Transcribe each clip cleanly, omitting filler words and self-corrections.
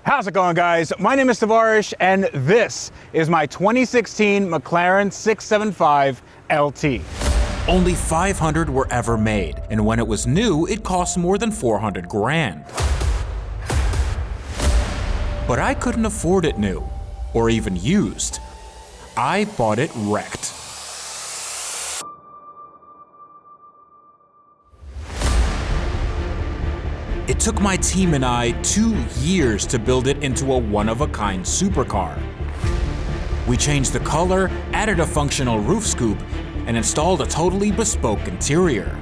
How's it going, guys? My name is Tavarish, and this is my 2016 McLaren 675 LT. Only 500 were ever made, and when it was new, it cost more than 400 grand. But I couldn't afford it new, or even used. I bought it wrecked. It took my team and I 2 years to build it into a one-of-a-kind supercar. We changed the color, added a functional roof scoop, and installed a totally bespoke interior.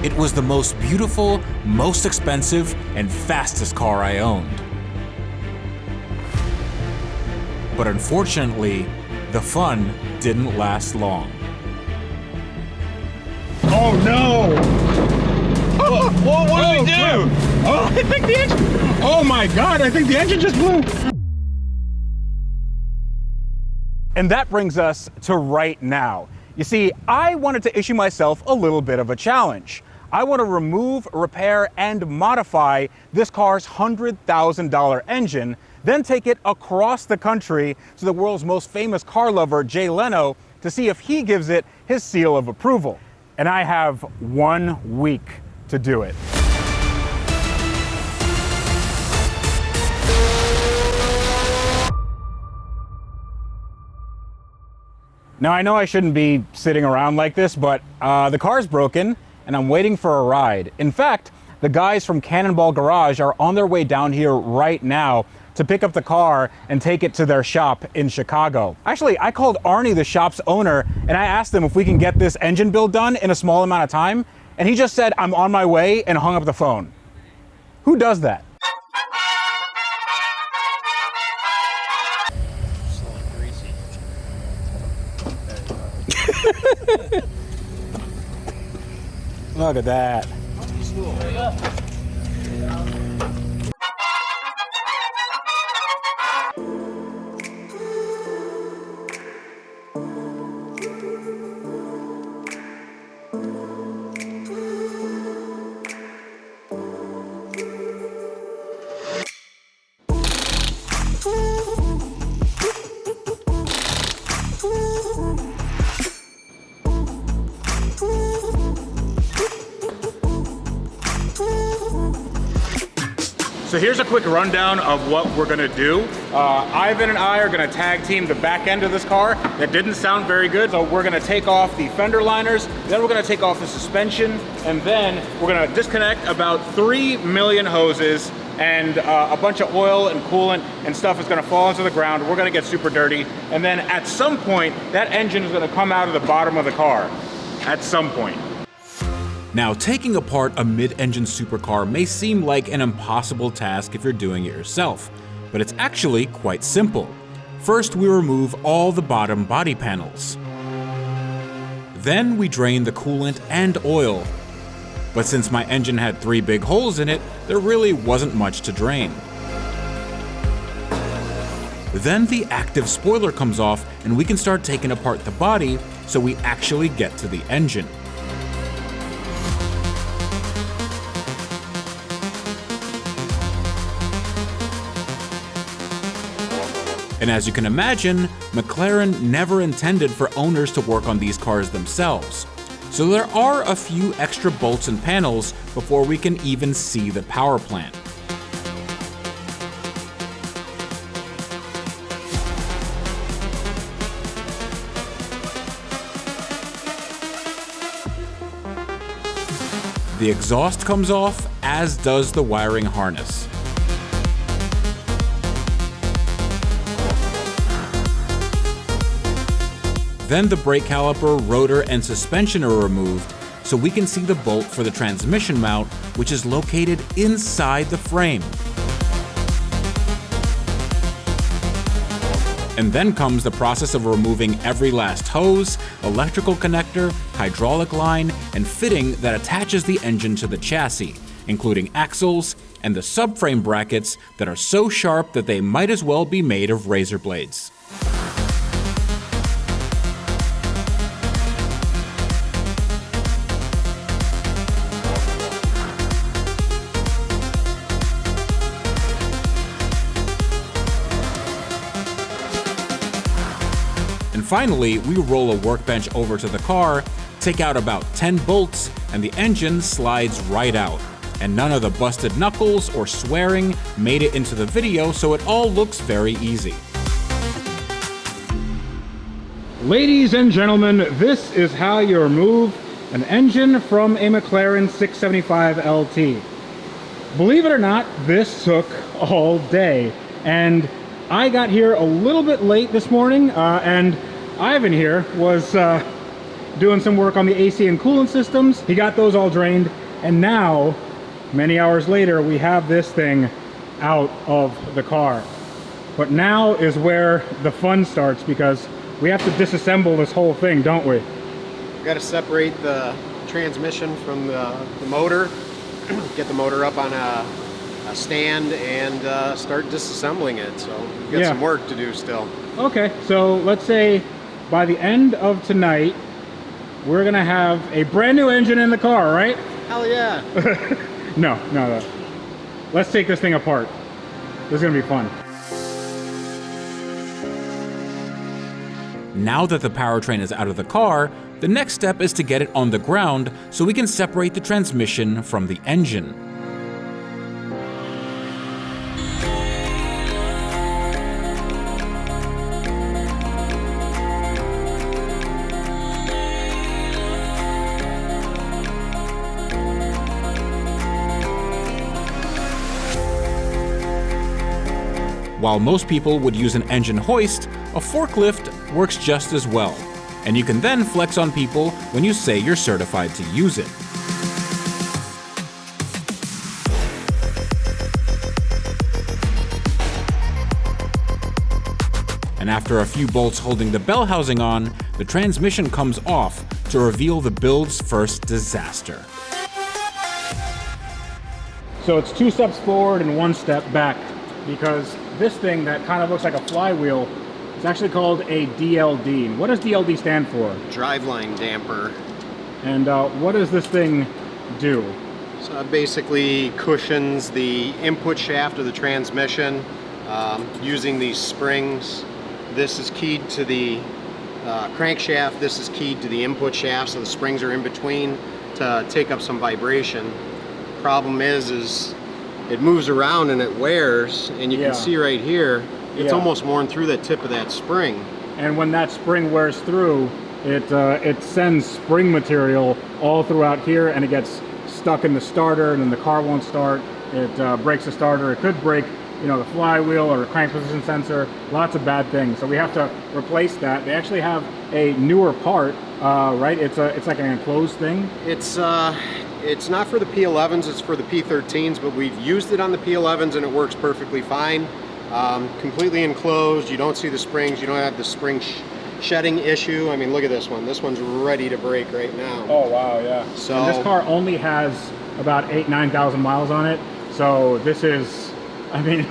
It was the most beautiful, most expensive, and fastest car I owned. But unfortunately, the fun didn't last long. Oh no! Whoa, what did we do? Oh, I think the engine... Oh my God, I think the engine just blew. And that brings us to right now. You see, I wanted to issue myself a little bit of a challenge. I want to remove, repair, and modify this car's $100,000 engine, then take it across the country to the world's most famous car lover, Jay Leno, to see if he gives it his seal of approval. And I have 1 week to do it. Now, I know I shouldn't be sitting around like this, but the car's broken and I'm waiting for a ride. In fact, the guys from Cannonball Garage are on their way down here right now to pick up the car and take it to their shop in Chicago. Actually, I called Arnie, the shop's owner, and I asked him if we can get this engine build done in a small amount of time, and he just said, "I'm on my way," and hung up the phone. Who does that? Look at that. So here's a quick rundown of what we're gonna do. Ivan and I are gonna tag team the back end of this car. That didn't sound very good. So we're gonna take off the fender liners, then we're gonna take off the suspension, and then we're gonna disconnect about 3 million hoses, and a bunch of oil and coolant and stuff is gonna fall into the ground. We're gonna get super dirty. And then at some point, that engine is gonna come out of the bottom of the car. At some point. Now, taking apart a mid-engine supercar may seem like an impossible task if you're doing it yourself, but it's actually quite simple. First, we remove all the bottom body panels. Then we drain the coolant and oil. But since my engine had 3 big holes in it, there really wasn't much to drain. Then the active spoiler comes off and we can start taking apart the body so we actually get to the engine. And as you can imagine, McLaren never intended for owners to work on these cars themselves. So there are a few extra bolts and panels before we can even see the power plant. The exhaust comes off, as does the wiring harness. Then the brake caliper, rotor, and suspension are removed so we can see the bolt for the transmission mount, which is located inside the frame. And then comes the process of removing every last hose, electrical connector, hydraulic line, and fitting that attaches the engine to the chassis, including axles and the subframe brackets that are so sharp that they might as well be made of razor blades. Finally, we roll a workbench over to the car, take out about 10 bolts, and the engine slides right out. And none of the busted knuckles or swearing made it into the video, so it all looks very easy. Ladies and gentlemen, this is how you remove an engine from a McLaren 675 LT. Believe it or not, this took all day. And I got here a little bit late this morning, and Ivan here was doing some work on the AC and coolant systems. He got those all drained, and now, many hours later, we have this thing out of the car. But now is where the fun starts, because we have to disassemble this whole thing, don't we? We got to separate the transmission from the motor, get the motor up on a stand, and start disassembling it. So we've got some work to do still. Okay, so let's say by the end of tonight, we're gonna have a brand new engine in the car, right? Hell yeah. No. Let's take this thing apart. This is gonna be fun. Now that the powertrain is out of the car, the next step is to get it on the ground so we can separate the transmission from the engine. While most people would use an engine hoist, a forklift works just as well, and you can then flex on people when you say you're certified to use it. And after a few bolts holding the bell housing on, the transmission comes off to reveal the build's first disaster. So it's 2 steps forward and 1 step back, because this thing that kind of looks like a flywheel is actually called a DLD. What does DLD stand for? Driveline damper. And what does this thing do? So it basically cushions the input shaft of the transmission using these springs. This is keyed to the crankshaft. This is keyed to the input shaft, so the springs are in between to take up some vibration. Problem is it moves around and it wears, and you can see right here, it's almost worn through the tip of that spring. And when that spring wears through, it sends spring material all throughout here, and it gets stuck in the starter, and then the car won't start. It breaks the starter. It could break, the flywheel or a crank position sensor. Lots of bad things. So we have to replace that. They actually have a newer part, right? It's like an enclosed thing. It's not for the P11s, it's for the P13s, but we've used it on the P11s and it works perfectly fine. Completely enclosed, you don't see the springs, you don't have the spring shedding issue. I mean, look at this one. This one's ready to break right now. Oh, wow, yeah. So and this car only has about 9,000 miles on it. So this is, I mean,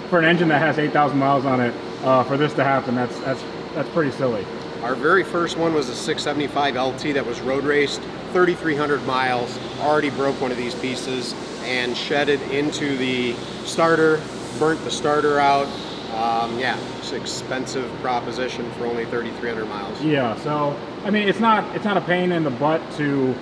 for an engine that has 8,000 miles on it, for this to happen, that's pretty silly. Our very first one was a 675 LT that was road raced, 3,300 miles, already broke one of these pieces and shedded into the starter, burnt the starter out. Yeah, it's an expensive proposition for only 3,300 miles. Yeah, so, I mean, it's not a pain in the butt to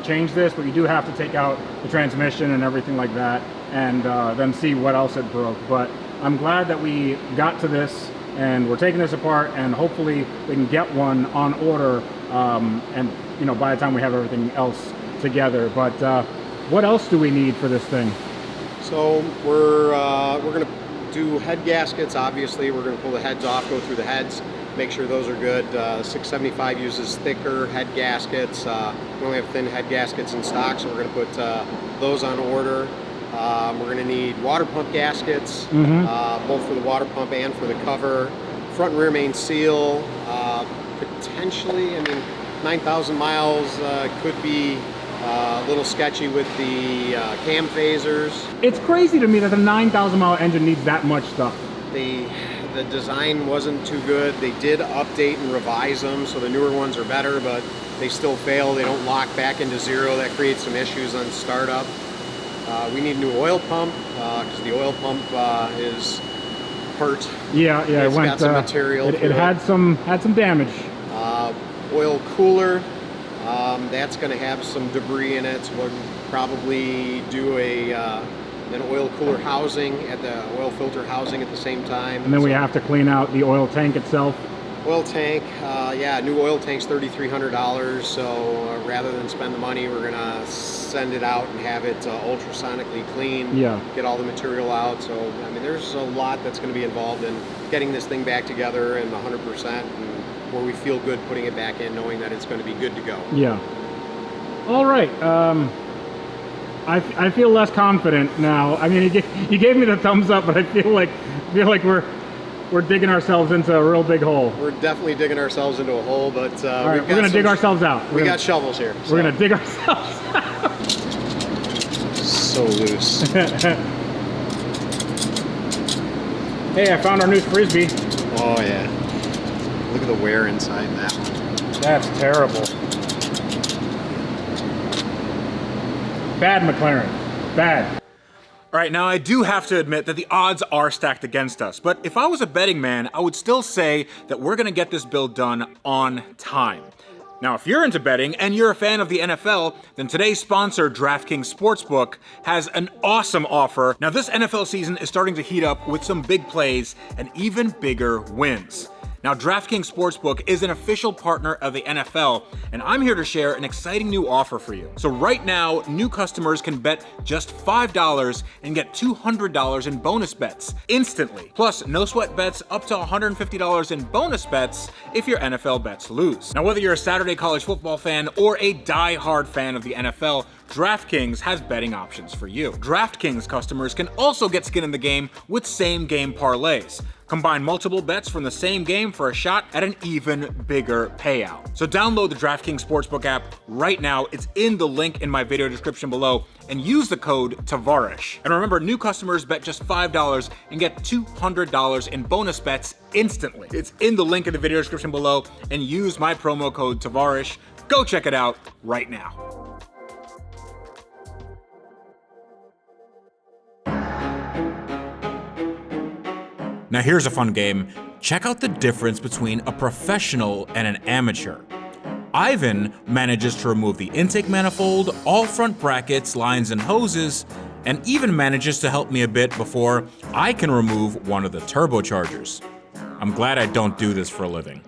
change this, but you do have to take out the transmission and everything like that, and then see what else it broke. But I'm glad that we got to this, and we're taking this apart, and hopefully we can get one on order, and by the time we have everything else together. But what else do we need for this thing? So we're gonna do head gaskets. Obviously, we're gonna pull the heads off, go through the heads, make sure those are good. 675 uses thicker head gaskets. We only have thin head gaskets in stock, so we're gonna put those on order. We're going to need water pump gaskets, both for the water pump and for the cover. Front and rear main seal, potentially, I mean, 9,000 miles could be a little sketchy with the cam phasers. It's crazy to me that the 9,000 mile engine needs that much stuff. The design wasn't too good. They did update and revise them, so the newer ones are better, but they still fail. They don't lock back into zero. That creates some issues on startup. We need a new oil pump because the oil pump is part. Yeah, it It's went. got some material. It had some damage. Oil cooler. That's going to have some debris in it. We'll probably do an oil cooler housing at the oil filter housing at the same time. And then we have to clean out the oil tank itself. Oil tank, yeah, new oil tank's $3,300. So rather than spend the money, we're gonna send it out and have it ultrasonically clean. Yeah. Get all the material out. So I mean, there's a lot that's going to be involved in getting this thing back together and 100%, and where we feel good putting it back in, knowing that it's going to be good to go. Yeah. All right. I feel less confident now. I mean, you gave me the thumbs up, but I feel like we're digging ourselves into a real big hole. We're definitely digging ourselves into a hole, but all right, we're gonna dig ourselves out. We got shovels here. We're gonna dig ourselves out. So loose. Hey, I found our new Frisbee. Oh yeah. Look at the wear inside that one. That's terrible. Bad McLaren. Bad. All right, now I do have to admit that the odds are stacked against us, but if I was a betting man, I would still say that we're gonna get this build done on time. Now, if you're into betting and you're a fan of the NFL, then today's sponsor, DraftKings Sportsbook, has an awesome offer. Now, this NFL season is starting to heat up with some big plays and even bigger wins. Now, DraftKings Sportsbook is an official partner of the NFL, and I'm here to share an exciting new offer for you. So right now, new customers can bet just $5 and get $200 in bonus bets instantly. Plus, no sweat bets up to $150 in bonus bets if your NFL bets lose. Now, whether you're a Saturday college football fan or a die-hard fan of the NFL, DraftKings has betting options for you. DraftKings customers can also get skin in the game with same-game parlays. Combine multiple bets from the same game for a shot at an even bigger payout. So download the DraftKings Sportsbook app right now. It's in the link in my video description below, and use the code Tavarish. And remember, new customers bet just $5 and get $200 in bonus bets instantly. It's in the link in the video description below, and use my promo code Tavarish. Go check it out right now. Now here's a fun game. Check out the difference between a professional and an amateur. Ivan manages to remove the intake manifold, all front brackets, lines, and hoses, and even manages to help me a bit before I can remove one of the turbochargers. I'm glad I don't do this for a living.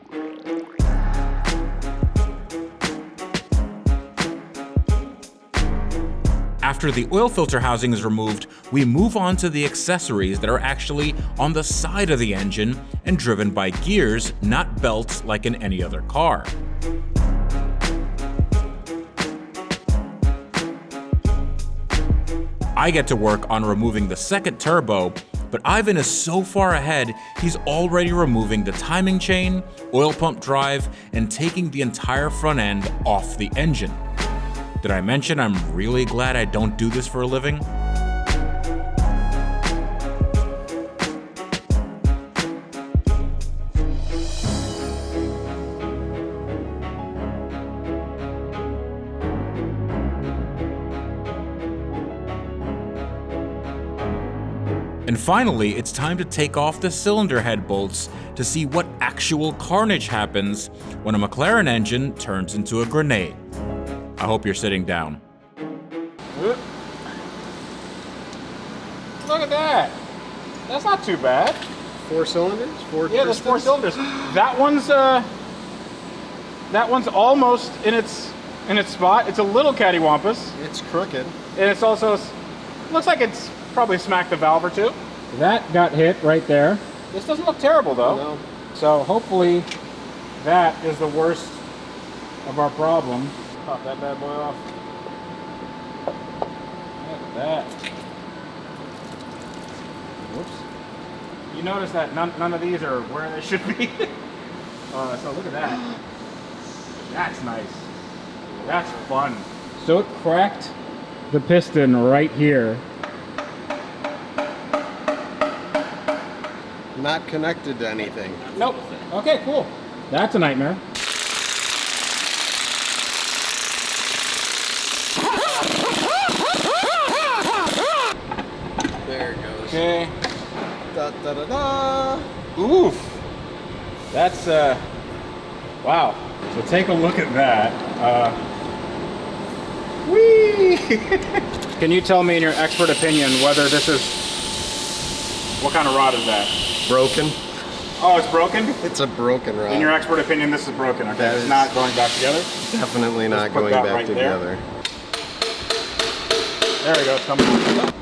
After the oil filter housing is removed, we move on to the accessories that are actually on the side of the engine and driven by gears, not belts like in any other car. I get to work on removing the second turbo, but Ivan is so far ahead, he's already removing the timing chain, oil pump drive, and taking the entire front end off the engine. Did I mention I'm really glad I don't do this for a living? And finally, it's time to take off the cylinder head bolts to see what actual carnage happens when a McLaren engine turns into a grenade. I hope you're sitting down. Look at that. That's not too bad. 4 cylinders? Yeah, there's 4 cylinders. That one's almost in its spot. It's a little cattywampus. It's crooked. And it's also, looks like it's probably smacked a valve or two. That got hit right there. This doesn't look terrible though. No. So hopefully that is the worst of our problem. Pop that bad boy off. Look at that. Whoops. You notice that none of these are where they should be. So look at that. That's nice. That's fun. So it cracked the piston right here. Not connected to anything. Nope. Okay, cool. That's a nightmare. There it goes. Okay. Da, da, da, da. Oof. That's, wow. So take a look at that. Whee! Can you tell me in your expert opinion whether this is, what kind of rod is that? Broken. Oh, it's broken? It's a broken rod. In your expert opinion, this is broken, okay? That It's is not going back together? Definitely not put going that back right there. together. There we go, it's coming out.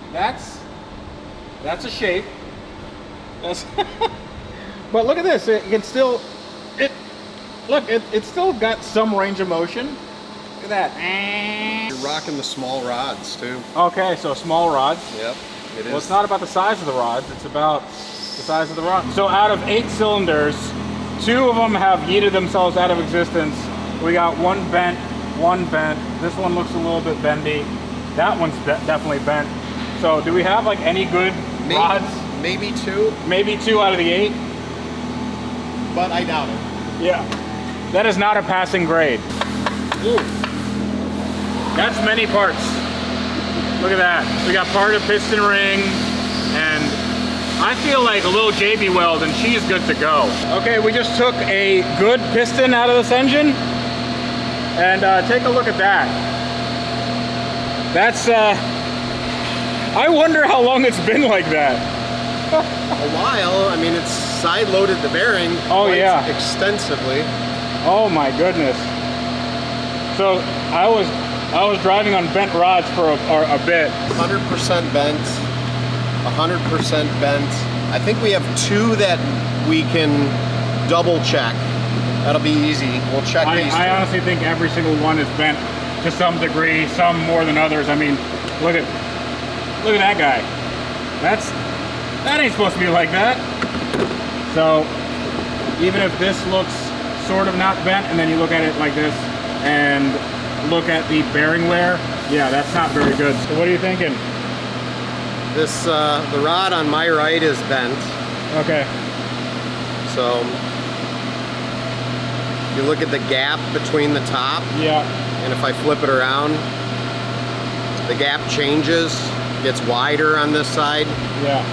That's a shape. That's but look at this, it can still, it's still got some range of motion. Look at that. You're rocking the small rods too. Okay, so small rods. Yep, it is. Well, it's not about the size of the rods, it's about the size of the rod. So out of 8 cylinders, 2 of them have yeeted themselves out of existence. We got one bent. This one looks a little bit bendy. That one's definitely bent. So do we have like any good rods? Maybe 2. Maybe 2 out of the 8. But I doubt it. Yeah. That is not a passing grade. Ooh. That's many parts. Look at that. We got part of piston ring, and I feel like a little JB weld and she's good to go. Okay, we just took a good piston out of this engine, and take a look at that. That's, I wonder how long it's been like that. A while. I mean, it's side-loaded the bearing quite extensively. Oh my goodness. So I was driving on bent rods for a bit. 100% bent. 100% bent. I think we have 2 that we can double check. That'll be easy. We'll check these. I honestly think every single one is bent to some degree, some more than others. I mean, look at that guy. That ain't supposed to be like that. So even if this looks sort of not bent, and then you look at it like this and look at the bearing wear, yeah, that's not very good. So what are you thinking? This, the rod on my right is bent. Okay. So you look at the gap between the top. Yeah. And if I flip it around, the gap changes, gets wider on this side. Yeah.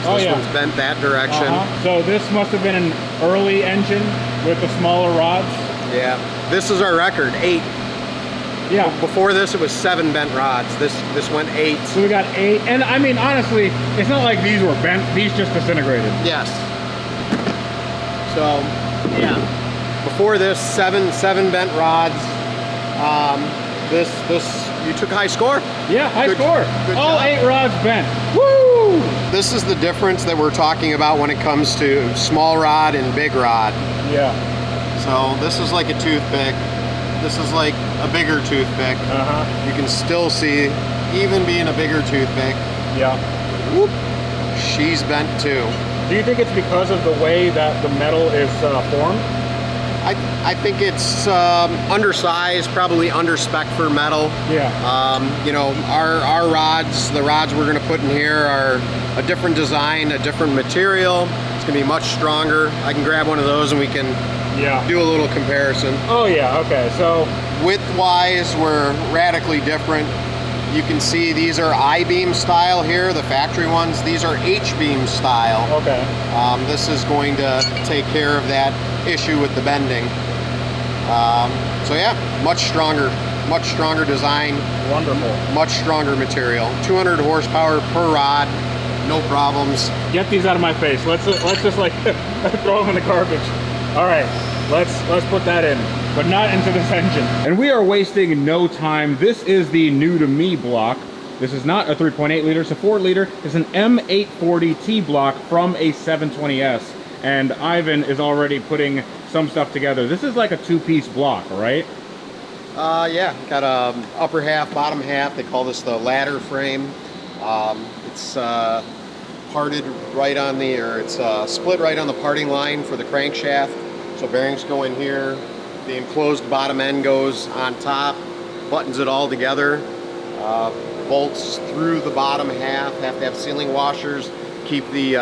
So this one's bent that direction. So this must have been an early engine with the smaller rods. Yeah. This is our record, 8. Yeah. Before this, it was 7 bent rods. This went 8. So we got 8, and I mean, honestly, it's not like these were bent. These just disintegrated. Yes. So, yeah. Before this, seven bent rods. This you took high score. Yeah, high score. Good All job. 8 rods bent. Woo! This is the difference that we're talking about when it comes to small rod and big rod. Yeah. So this is like a toothpick. This is like a bigger toothpick. You can still see, even being a bigger toothpick, Yeah. whoop, she's bent too. Do you think it's because of the way that the metal is formed? I think it's undersized, probably under spec for metal. Yeah. You know, our rods, the rods we're going to put in here are a different design, a different material. It's going to be much stronger. I can grab one of those and we can do a little comparison. Oh yeah, okay. So width-wise, we're radically different. You can see these are I-beam style here, the factory ones. These are H-beam style. Okay. This is going to take care of that issue with the bending. So yeah, much stronger design. Wonderful. Much stronger material. 200 horsepower per rod, no problems. Get these out of my face. Let's just like throw them in the garbage. All right, let's put that in, but not into this engine. And we are wasting no time. This is the new to me block. This is not a 3.8 liter, it's a 4 liter. It's an M840T block from a 720S. And Ivan is already putting some stuff together. This is like a 2-piece block, right? Yeah, got a upper half, bottom half. They call this the ladder frame. It's parted right on the, or it's split right on the parting line for the crankshaft. So bearings go in here. The enclosed bottom end goes on top, buttons it all together. Bolts through the bottom half. Have to have sealing washers. Keep the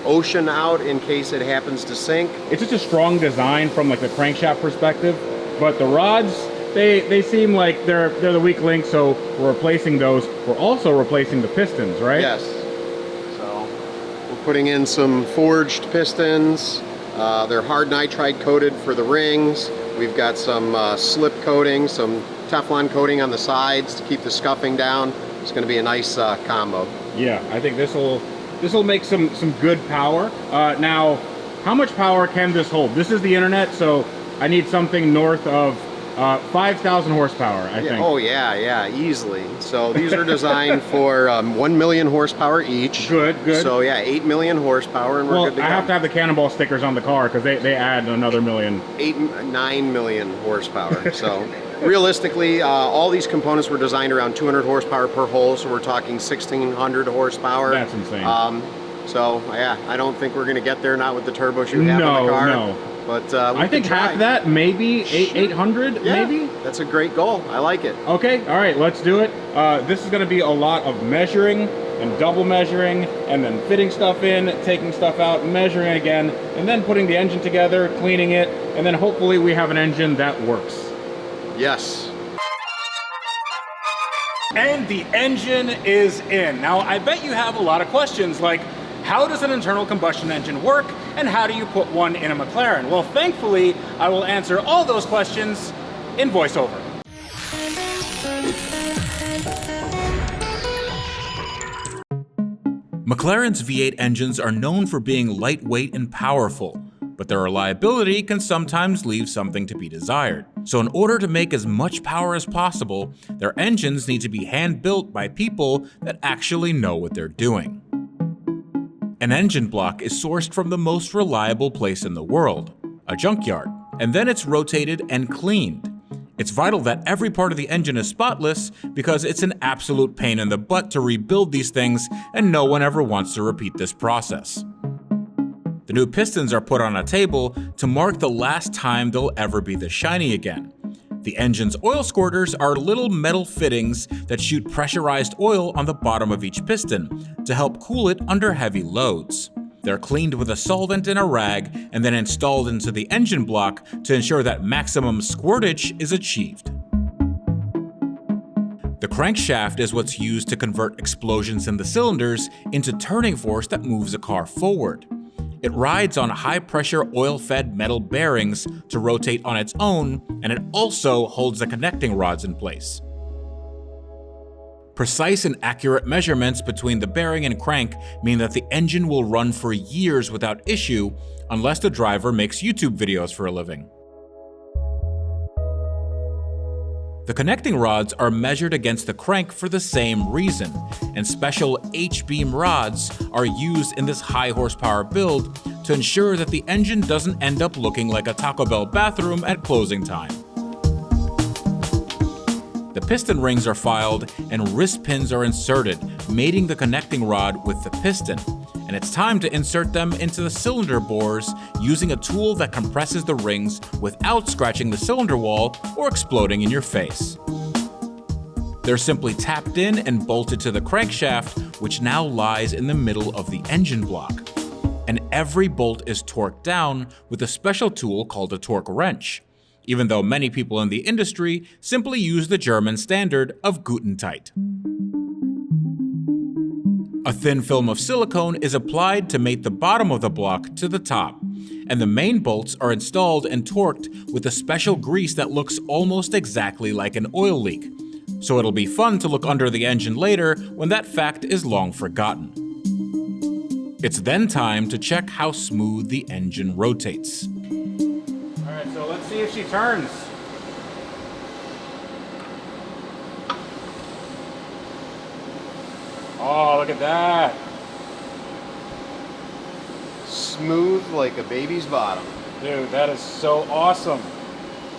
ocean out in case it happens to sink. It's just a strong design from like the crankshaft perspective, but the rods, they seem like they're the weak link, so we're replacing those. We're also replacing the pistons, right? Yes. So we'll putting in some forged pistons. They're hard nitride coated for the rings. We've got some slip coating, some Teflon coating on the sides to keep the scuffing down. It's going to be a nice combo. Yeah, I think this will make some good power. Now, how much power can this hold? This is the internet, so I need something north of 5,000 horsepower, I think. Oh yeah, easily. So these are designed for 1 million horsepower each. Good. So yeah, 8 million horsepower, and we're good to go. I have to have the cannonball stickers on the car because they add another million. 9 million horsepower. So realistically, all these components were designed around 200 horsepower per hole, so we're talking 1,600 horsepower. That's insane. So yeah, I don't think we're going to get there, not with the turbos you have in the car. No. But I think half that, maybe 800, yeah, maybe? That's a great goal. I like it. Okay, all right, let's do it. This is going to be a lot of measuring and double measuring and then fitting stuff in, taking stuff out, measuring again, and then putting the engine together, cleaning it, and then hopefully we have an engine that works. Yes. And the engine is in. Now, I bet you have a lot of questions like, how does an internal combustion engine work, and how do you put one in a McLaren? Well, thankfully, I will answer all those questions in voiceover. McLaren's V8 engines are known for being lightweight and powerful, but their reliability can sometimes leave something to be desired. So in order to make as much power as possible, their engines need to be hand-built by people that actually know what they're doing. An engine block is sourced from the most reliable place in the world, a junkyard, and then it's rotated and cleaned. It's vital that every part of the engine is spotless because it's an absolute pain in the butt to rebuild these things, and no one ever wants to repeat this process. The new pistons are put on a table to mark the last time they'll ever be this shiny again. The engine's oil squirters are little metal fittings that shoot pressurized oil on the bottom of each piston to help cool it under heavy loads. They're cleaned with a solvent and a rag and then installed into the engine block to ensure that maximum squirtage is achieved. The crankshaft is what's used to convert explosions in the cylinders into turning force that moves a car forward. It rides on high-pressure oil-fed metal bearings to rotate on its own, and it also holds the connecting rods in place. Precise and accurate measurements between the bearing and crank mean that the engine will run for years without issue, unless the driver makes YouTube videos for a living. The connecting rods are measured against the crank for the same reason, and special H-beam rods are used in this high horsepower build to ensure that the engine doesn't end up looking like a Taco Bell bathroom at closing time. The piston rings are filed and wrist pins are inserted, mating the connecting rod with the piston, and it's time to insert them into the cylinder bores using a tool that compresses the rings without scratching the cylinder wall or exploding in your face. They're simply tapped in and bolted to the crankshaft, which now lies in the middle of the engine block. And every bolt is torqued down with a special tool called a torque wrench, even though many people in the industry simply use the German standard of Guten Tight. A thin film of silicone is applied to mate the bottom of the block to the top, and the main bolts are installed and torqued with a special grease that looks almost exactly like an oil leak, so it'll be fun to look under the engine later when that fact is long forgotten. It's then time to check how smooth the engine rotates. All right, so let's see if she turns. Oh, look at that. Smooth like a baby's bottom. Dude, that is so awesome.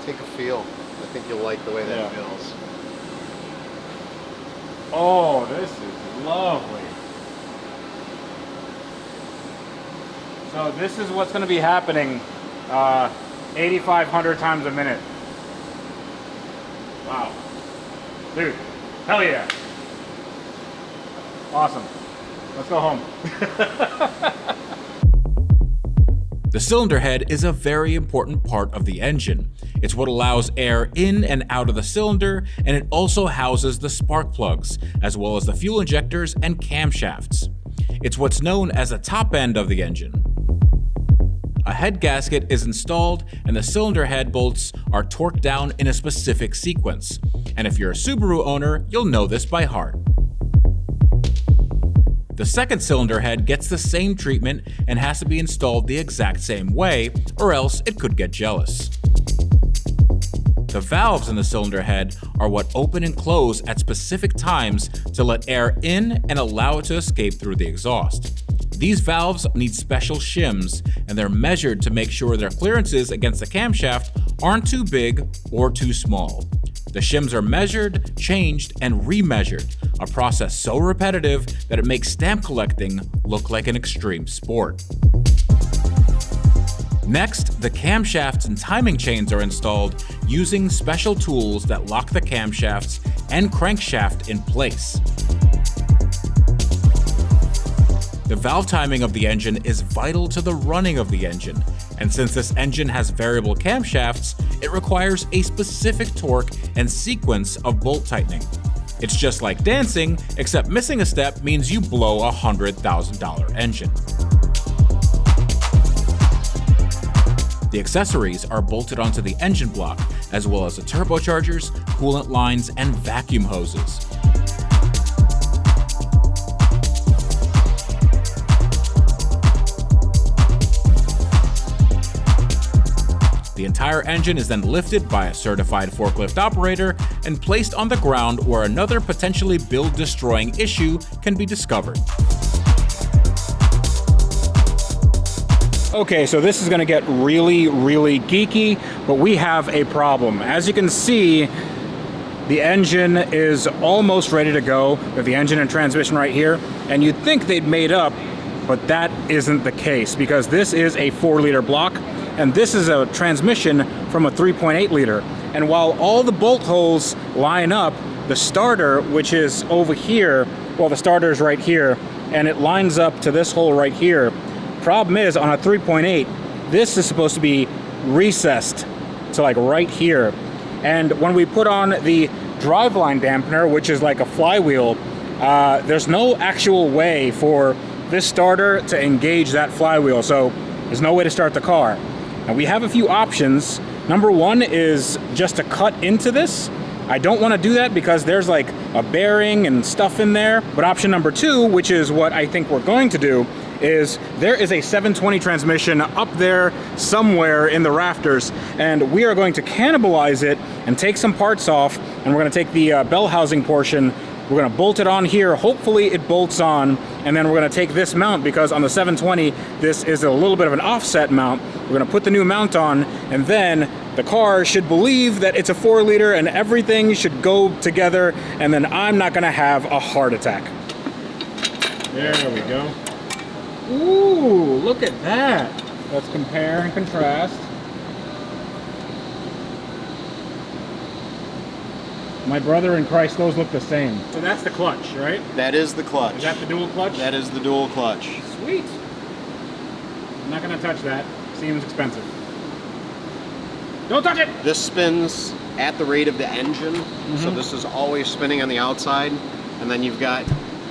Take a feel. I think you'll like the way that feels. Oh, this is lovely. So this is what's going to be happening 8,500 times a minute. Wow. Dude, hell yeah. Awesome. Let's go home. The cylinder head is a very important part of the engine. It's what allows air in and out of the cylinder, and it also houses the spark plugs, as well as the fuel injectors and camshafts. It's what's known as the top end of the engine. A head gasket is installed and the cylinder head bolts are torqued down in a specific sequence. And if you're a Subaru owner, you'll know this by heart. The second cylinder head gets the same treatment and has to be installed the exact same way, or else it could get jealous. The valves in the cylinder head are what open and close at specific times to let air in and allow it to escape through the exhaust. These valves need special shims, and they're measured to make sure their clearances against the camshaft aren't too big or too small. The shims are measured, changed, and remeasured, a process so repetitive that it makes stamp collecting look like an extreme sport. Next, the camshafts and timing chains are installed using special tools that lock the camshafts and crankshaft in place. The valve timing of the engine is vital to the running of the engine, and since this engine has variable camshafts, it requires a specific torque and sequence of bolt tightening. It's just like dancing, except missing a step means you blow a $100,000 engine. The accessories are bolted onto the engine block, as well as the turbochargers, coolant lines, and vacuum hoses. The entire engine is then lifted by a certified forklift operator and placed on the ground where another potentially build-destroying issue can be discovered. Okay, so this is gonna get really, really geeky, but we have a problem. As you can see, the engine is almost ready to go. We have the engine and transmission right here, and you'd think they'd made up, but that isn't the case because this is a 4-liter block, and this is a transmission from a 3.8 liter. And while all the bolt holes line up, the starter, which is over here, well, the starter is right here, and it lines up to this hole right here. Problem is, on a 3.8, this is supposed to be recessed to like right here. And when we put on the driveline dampener, which is like a flywheel, there's no actual way for this starter to engage that flywheel, so there's no way to start the car. Now we have a few options. Number one is just to cut into this. I don't want to do that because there's like a bearing and stuff in there. But option number two, which is what I think we're going to do, is there is a 720 transmission up there somewhere in the rafters, and we are going to cannibalize it and take some parts off, and we're going to take the bell housing portion, we're going to bolt it on here, hopefully it bolts on, and then we're going to take this mount because on the 720 this is a little bit of an offset mount. We're going to put the new mount on, and then the car should believe that it's a 4-liter and everything should go together, and then I'm not going to have a heart attack. There we go. Ooh, look at that. Let's compare and contrast. My brother in Christ, those look the same. So that's the clutch, right? That is the clutch. Is that the dual clutch? That is the dual clutch. Sweet. I'm not gonna touch that. Seems expensive. Don't touch it! This spins at the rate of the engine, so this is always spinning on the outside. And then you've got,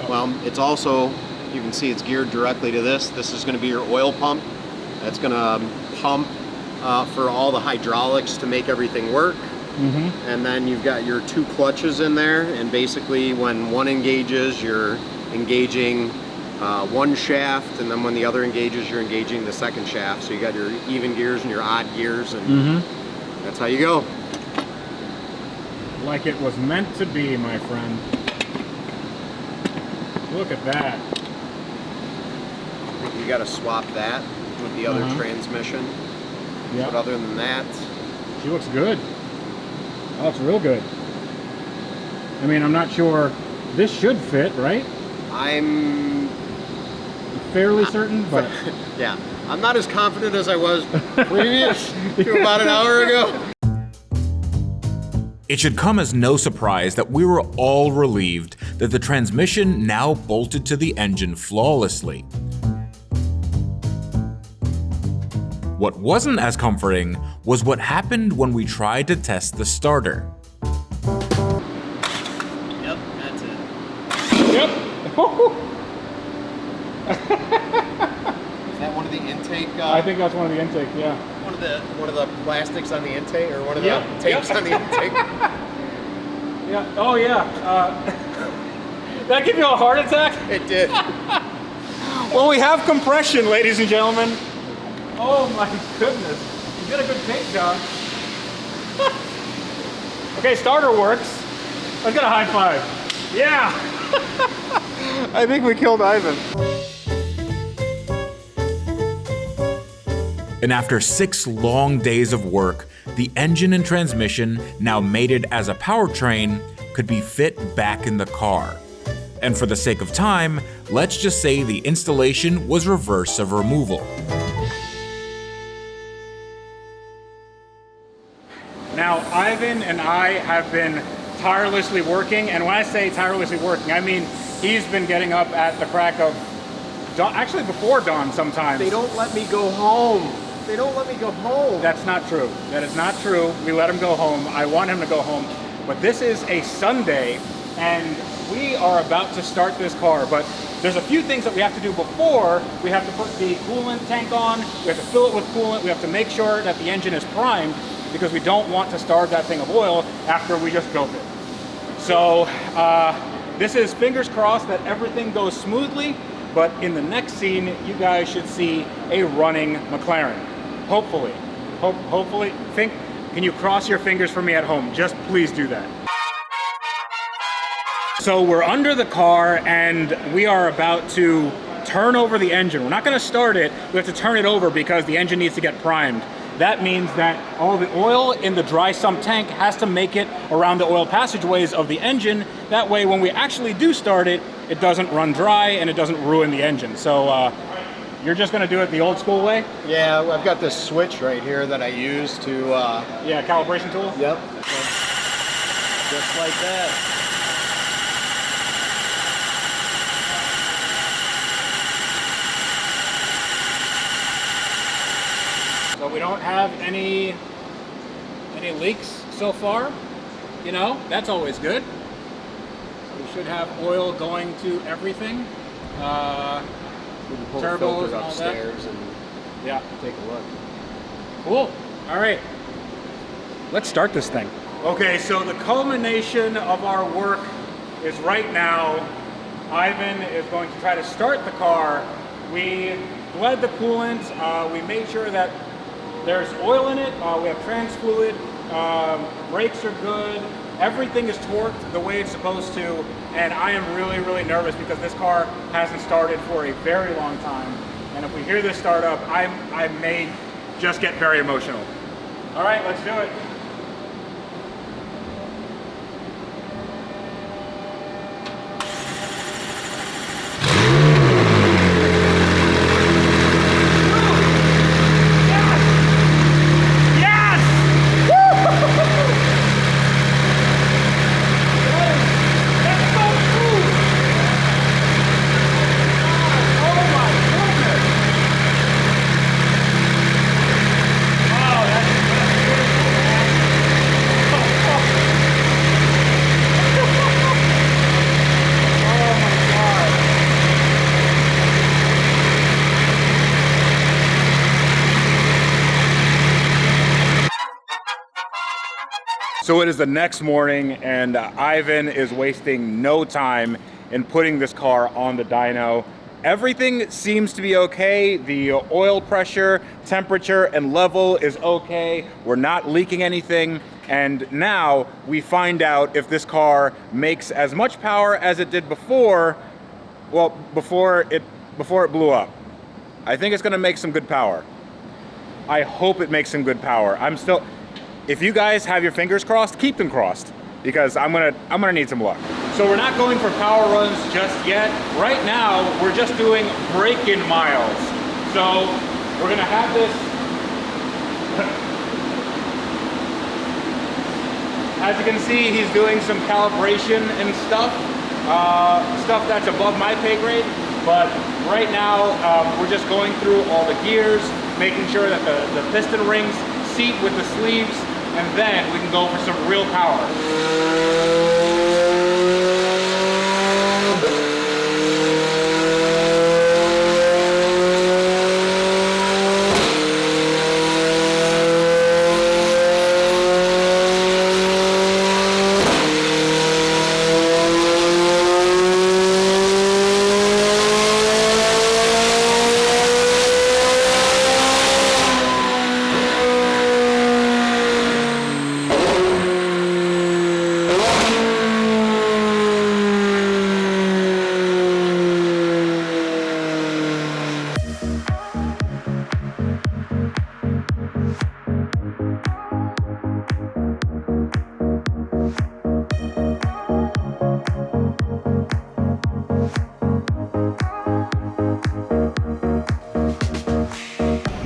well, it's also, you can see it's geared directly to this. This is gonna be your oil pump. That's gonna pump for all the hydraulics to make everything work. And then you've got your 2 clutches in there, and basically when one engages, you're engaging one shaft, and then when the other engages, you're engaging the second shaft. So you got your even gears and your odd gears, and that's how you go. Like it was meant to be, my friend. Look at that. You got to swap that with the other transmission. But other than that, she looks good. That looks real good. I mean, I'm not sure. This should fit, right? I'm fairly certain, but yeah, I'm not as confident as I was previous to about an hour ago. It should come as no surprise that we were all relieved that the transmission now bolted to the engine flawlessly. What wasn't as comforting was what happened when we tried to test the starter. Yep, that's it. Yep. I think that's one of the intake. Yeah. One of the plastics on the intake, or one of the tapes on the intake. Yeah. Oh yeah. Did that give you a heart attack? It did. Well, we have compression, ladies and gentlemen. Oh my goodness. You did a good paint job. Okay, starter works. Let's get a high five. Yeah. I think we killed Ivan. And after 6 long days of work, the engine and transmission, now mated as a powertrain, could be fit back in the car. And for the sake of time, let's just say the installation was reverse of removal. Now, Ivan and I have been tirelessly working, and when I say tirelessly working, I mean he's been getting up at the crack of dawn, actually before dawn sometimes. They don't let me go home. They don't let me go home. That's not true. That is not true. We let him go home. I want him to go home. But this is a Sunday, and we are about to start this car, but there's a few things that we have to do before. We have to put the coolant tank on, we have to fill it with coolant, we have to make sure that the engine is primed, because we don't want to starve that thing of oil after we just built it. So this is fingers crossed that everything goes smoothly, but in the next scene, you guys should see a running McLaren. Hopefully. Hopefully. Can you cross your fingers for me at home? Just please do that. So we're under the car and we are about to turn over the engine. We're not going to start it. We have to turn it over because the engine needs to get primed. That means that all the oil in the dry sump tank has to make it around the oil passageways of the engine. That way, when we actually do start it, it doesn't run dry and it doesn't ruin the engine. So you're just going to do it the old school way? Yeah, I've got this switch right here that I use to... yeah, calibration tool? Yep. Just like that. So we don't have any leaks so far, you know, that's always good. We should have oil going to everything. We can pull Turbos the filter and all upstairs that. and Yeah, take a look. cool. All right, let's start this thing. Okay, so the culmination of our work is right now. Ivan is going to try to start the car. We bled the coolant. We made sure that there's oil in it. We have trans fluid. Brakes are good. Everything is torqued the way it's supposed to. And I am really, really nervous because this car hasn't started for a very long time. And if we hear this start up, I may just get very emotional. All right, let's do it. So it is the next morning and Ivan is wasting no time in putting this car on the dyno. Everything seems to be okay. The oil pressure, temperature, and level is okay. We're not leaking anything. And now we find out if this car makes as much power as it did before, well, before it blew up. I think it's gonna make some good power. I hope it makes some good power. If you guys have your fingers crossed, keep them crossed, because I'm gonna need some luck. So we're not going for power runs just yet. Right now, we're just doing break-in miles. So we're gonna have this. As you can see, he's doing some calibration and stuff that's above my pay grade. But right now, we're just going through all the gears, making sure that the piston rings seat with the sleeves, and then we can go for some real power.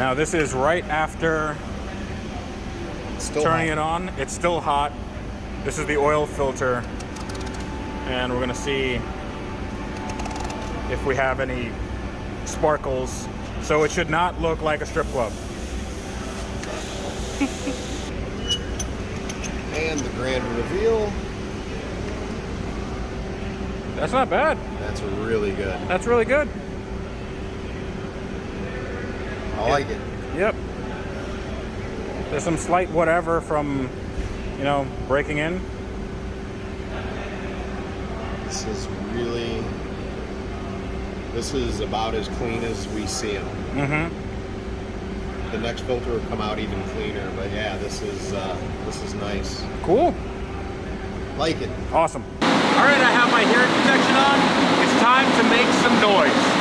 Now this is right after turning it on. It's still hot. This is the oil filter, and we're gonna see if we have any sparkles. So it should not look like a strip club. And the grand reveal. That's not bad. That's really good. That's really good. I like it. Yep. There's some slight whatever from, you know, breaking in. This is about as clean as we see them. Mm-hmm. The next filter will come out even cleaner, but yeah, this is nice. Cool. Like it. Awesome. All right, I have my hearing protection on. It's time to make some noise.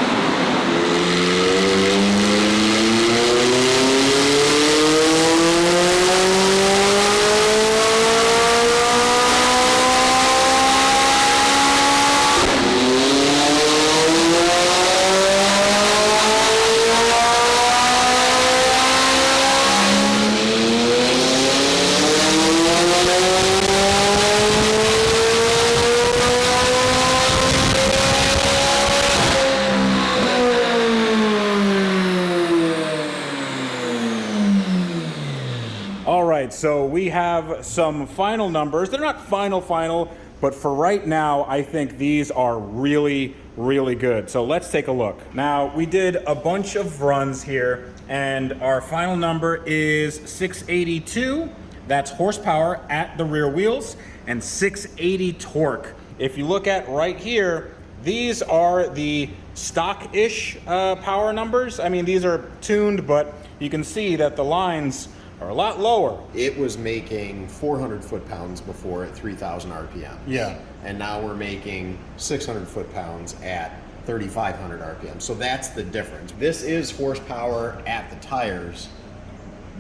So we have some final numbers. They're not final, but for right now, I think these are really, really good. So let's take a look. Now, we did a bunch of runs here, and our final number is 682. That's horsepower at the rear wheels, and 680 torque. If you look at right here, these are the stock-ish power numbers. I mean, these are tuned, but you can see that the lines are a lot lower. It was making 400 foot-pounds before at 3,000 RPM. Yeah. And now we're making 600 foot-pounds at 3,500 RPM. So that's the difference. This is horsepower at the tires.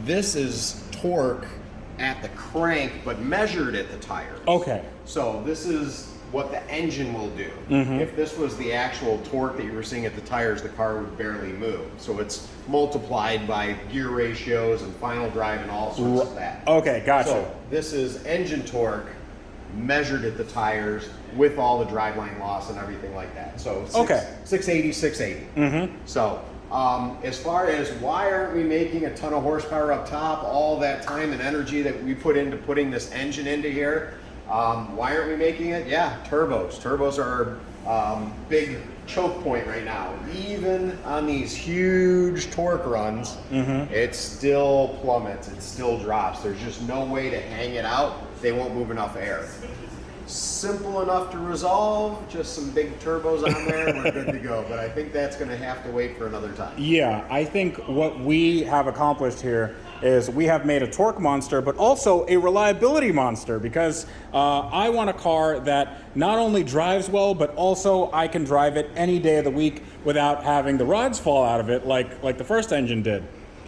This is torque at the crank, but measured at the tires. Okay. So this is what the engine will do. Mm-hmm. If this was the actual torque that you were seeing at the tires, the car would barely move. So it's multiplied by gear ratios and final drive and all sorts of that. Okay, gotcha. So this is engine torque measured at the tires with all the driveline loss and everything like that. So 680, 680. Mm-hmm. So as far as why aren't we making a ton of horsepower up top, all that time and energy that we put into putting this engine into here, why aren't we making it? Yeah, turbos. Turbos are our big choke point right now. Even on these huge torque runs, it still plummets, it still drops. There's just no way to hang it out. They won't move enough air. Simple enough to resolve, just some big turbos on there and we're good to go. But I think that's going to have to wait for another time. Yeah, I think what we have accomplished here is we have made a torque monster, but also a reliability monster, because I want a car that not only drives well, but also I can drive it any day of the week without having the rods fall out of it like the first engine did.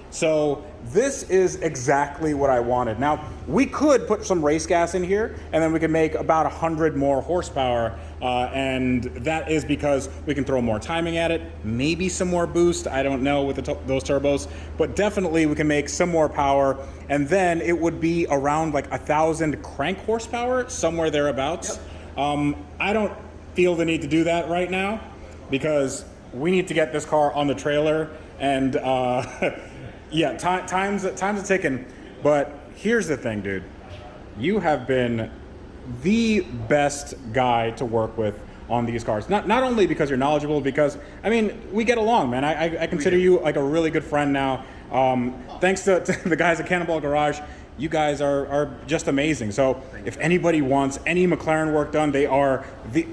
So this is exactly what I wanted. Now, we could put some race gas in here, and then we can make about 100 more horsepower, and that is because we can throw more timing at it, maybe some more boost, I don't know with those turbos, but definitely we can make some more power, and then it would be around like 1,000 crank horsepower, somewhere thereabouts. Yep. I don't feel the need to do that right now, because we need to get this car on the trailer, and yeah, time's a ticking. But here's the thing, dude. You have been the best guy to work with on these cars. Not only because you're knowledgeable, because, I mean, we get along, man. I consider you like a really good friend now. Thanks to the guys at Cannonball Garage, you guys are just amazing. So if anybody wants any McLaren work done, they are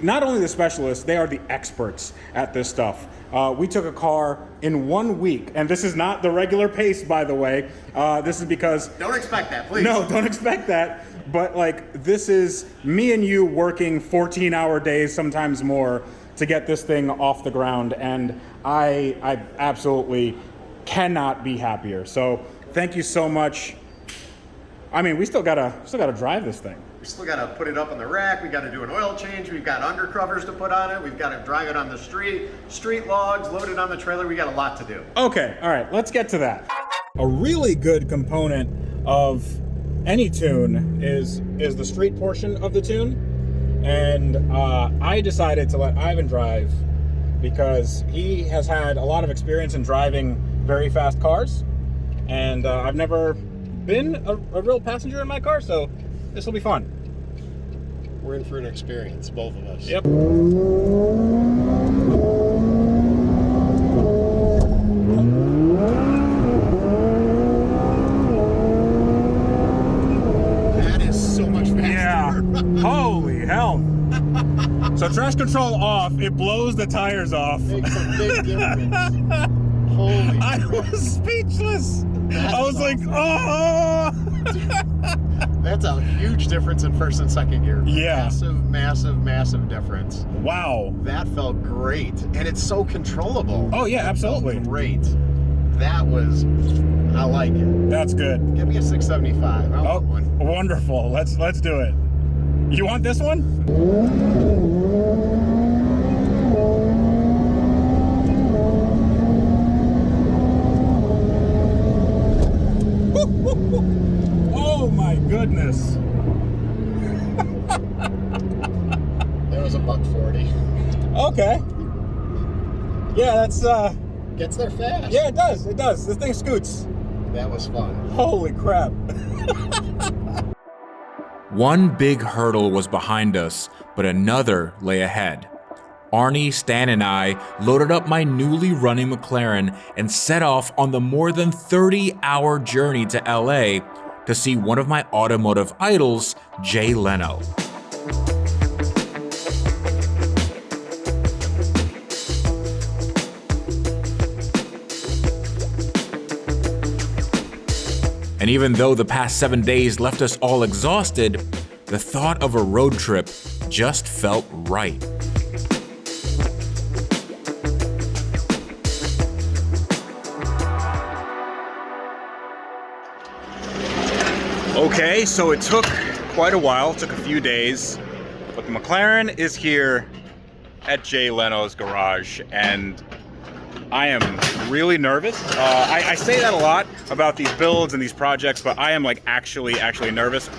not only the specialists, they are the experts at this stuff. We took a car in 1 week, and this is not the regular pace, by the way. This is because... Don't expect that, please. No, don't expect that. But like, this is me and you working 14-hour days, sometimes more, to get this thing off the ground, and I absolutely cannot be happier. So thank you so much. I mean, we still gotta drive this thing. We still got to put it up on the rack. We got to do an oil change. We've got undercovers to put on it. We've got to drive it on the street logs, load it on the trailer. We got a lot to do. Okay, all right, let's get to that. A really good component of any tune is the street portion of the tune. And I decided to let Ivan drive because he has had a lot of experience in driving very fast cars. And I've never been a real passenger in my car, so this will be fun. We're in for an experience, both of us. Yep. That is so much faster. Yeah. Holy hell. So traction control off, it blows the tires off. Makes a big difference. Holy I crap. was speechless. That's I was like, oh. That's a huge difference in first and second gear. Yeah. Massive difference. Wow. That felt great. And it's so controllable. Oh yeah, absolutely. Great. That was, I like it. That's good. Give me a 675. I Oh, want one. wonderful. Let's do it. You want this one? Oh my goodness. That was a $140. Okay. Yeah, that's Gets there fast. yeah, it does. It does. This thing scoots. That was fun. Holy crap. One big hurdle was behind us, but another lay ahead. Arnie, Stan, and I loaded up my newly running McLaren and set off on the more than 30-hour journey to LA to see one of my automotive idols, Jay Leno. And even though the past 7 days left us all exhausted, the thought of a road trip just felt right. Okay, so it took quite a while, it took a few days, but the McLaren is here at Jay Leno's garage, and I am really nervous. I say that a lot about these builds and these projects, but I am like actually nervous.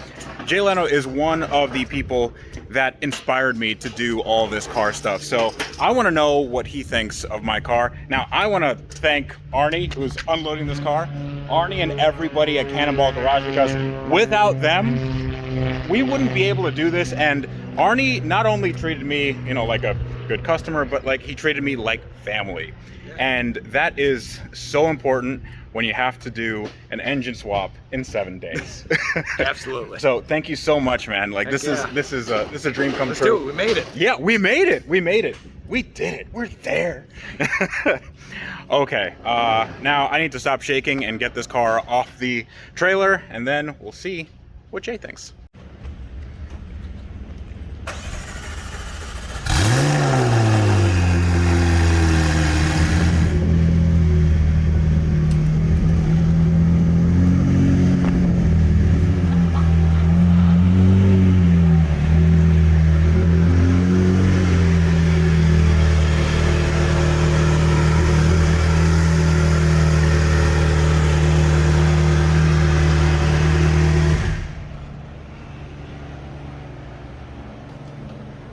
Jay Leno is one of the people that inspired me to do all this car stuff. So I want to know what he thinks of my car. Now, I want to thank Arnie, who's unloading this car. Arnie and everybody at Cannonball Garage, because without them, we wouldn't be able to do this. And Arnie not only treated me, you know, like a good customer, but like he treated me like family. And that is so important when you have to do an engine swap in 7 days. Absolutely. So thank you so much, man. Like this is a dream come Let's true. do it. We made it. Yeah, we made it. We made it. We did it. We're there. Okay. Now I need to stop shaking and get this car off the trailer, and then we'll see what Jay thinks.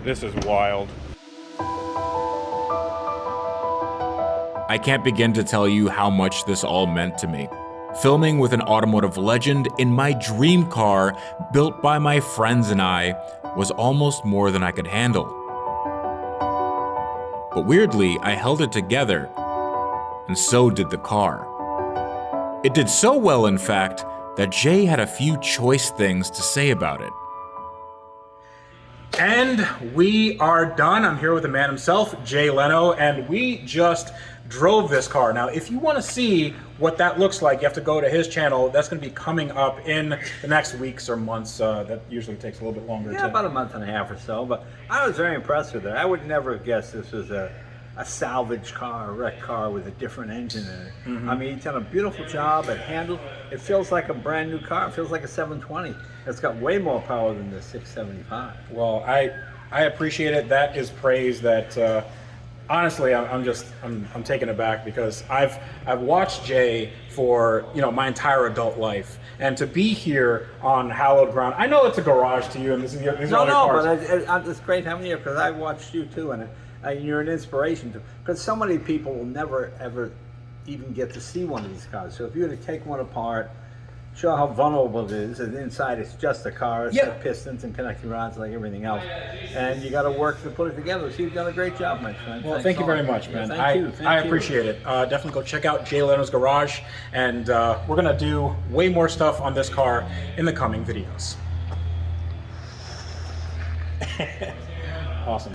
This is wild. I can't begin to tell you how much this all meant to me. Filming with an automotive legend in my dream car, built by my friends and I, was almost more than I could handle. But weirdly, I held it together, and so did the car. It did so well, in fact, that Jay had a few choice things to say about it. And we are done. I'm here with the man himself, Jay Leno, and we just drove this car. Now, if you want to see what that looks like, you have to go to his channel. That's going to be coming up in the next weeks or months. That usually takes a little bit longer. Yeah, about a month and a half or so. But I was very impressed with it. I would never have guessed this was a a salvage car, a wrecked car with a different engine in it. I mean, he's done a beautiful job. It handled. It feels like a brand new car. It feels like a 720. It's got way more power than the 675. Well, I appreciate it. That is praise that honestly I'm taken aback, because I've watched Jay for my entire adult life, and to be here on hallowed ground. I know it's a garage to you, and these are your cars. But it's great having you, because I watched you too, and you're an inspiration to. Because so many people will never ever even get to see one of these cars. So if you were to take one apart, show how vulnerable it is, and inside it's just a car. It's got pistons and connecting rods like everything else, and you got to work to put it together. So you've done a great job, my friend. Well, thank you very much, man. Thank you. I appreciate it. Definitely go check out Jay Leno's garage, and we're gonna do way more stuff on this car in the coming videos. Awesome.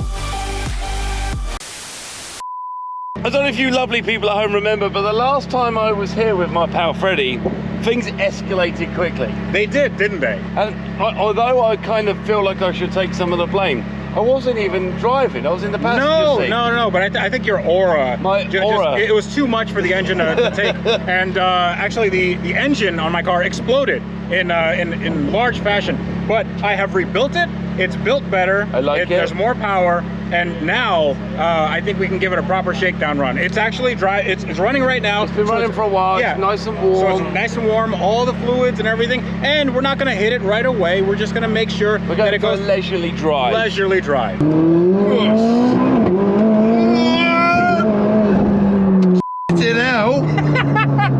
I don't know if you lovely people at home remember, but the last time I was here with my pal Freddie, things escalated quickly. They did, didn't they? And although I kind of feel like I should take some of the blame, I wasn't even driving. I was in the passenger seat. No, but I think your aura. Aura. It was too much for the engine to take. And actually, the engine on my car exploded in large fashion. But I have rebuilt it. It's built better. I like it. There's more power. And now I think we can give it a proper shakedown run. It's actually dry. It's running right now. It's been running for a while. Yeah. It's nice and warm. So it's nice and warm. All the fluids and everything. And we're not going to hit it right away. We're just going to make sure that it goes leisurely drive. Leisurely drive. It out.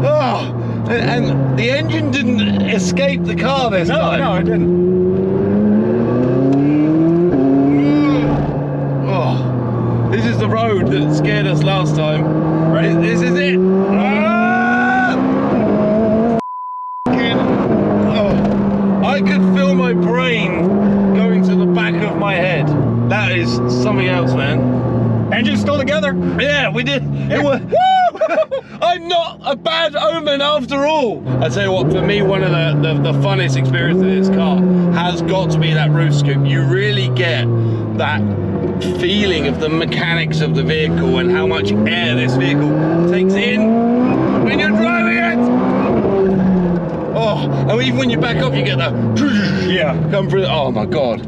Oh, and the engine didn't escape the car this time. No, it didn't. Oh, this is the road that scared us last time. Right? This is it. Oh, I could feel my brain going to the back of my head. That is something else, man. Engine's still together. Yeah, we did. It was. I'm not a bad omen after all. I tell you what, for me, one of the funnest experiences of this car has got to be that roof scoop. You really get that feeling of the mechanics of the vehicle and how much air this vehicle takes in when you're driving it. Oh, and even when you back up, you get that come through. Oh my God.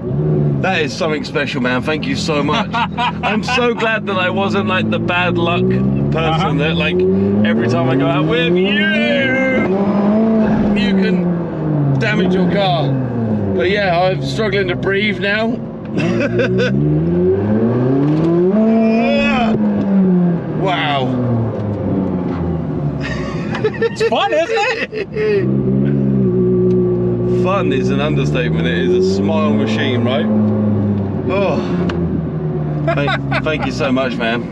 That is something special, man. Thank you so much. I'm so glad that I wasn't like the bad luck person that like every time I go out with you can damage your car. But yeah, I'm struggling to breathe now. Wow. It's fun, isn't it? Fun is an understatement. It is a smile machine, right? Oh, thank you so much, man.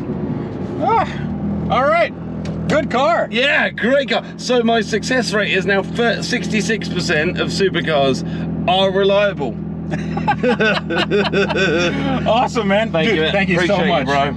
All right, good car. Yeah, great car. So my success rate is now 66% of supercars are reliable. Awesome, man. Thank you, man. Thank you so Appreciate much, you, bro.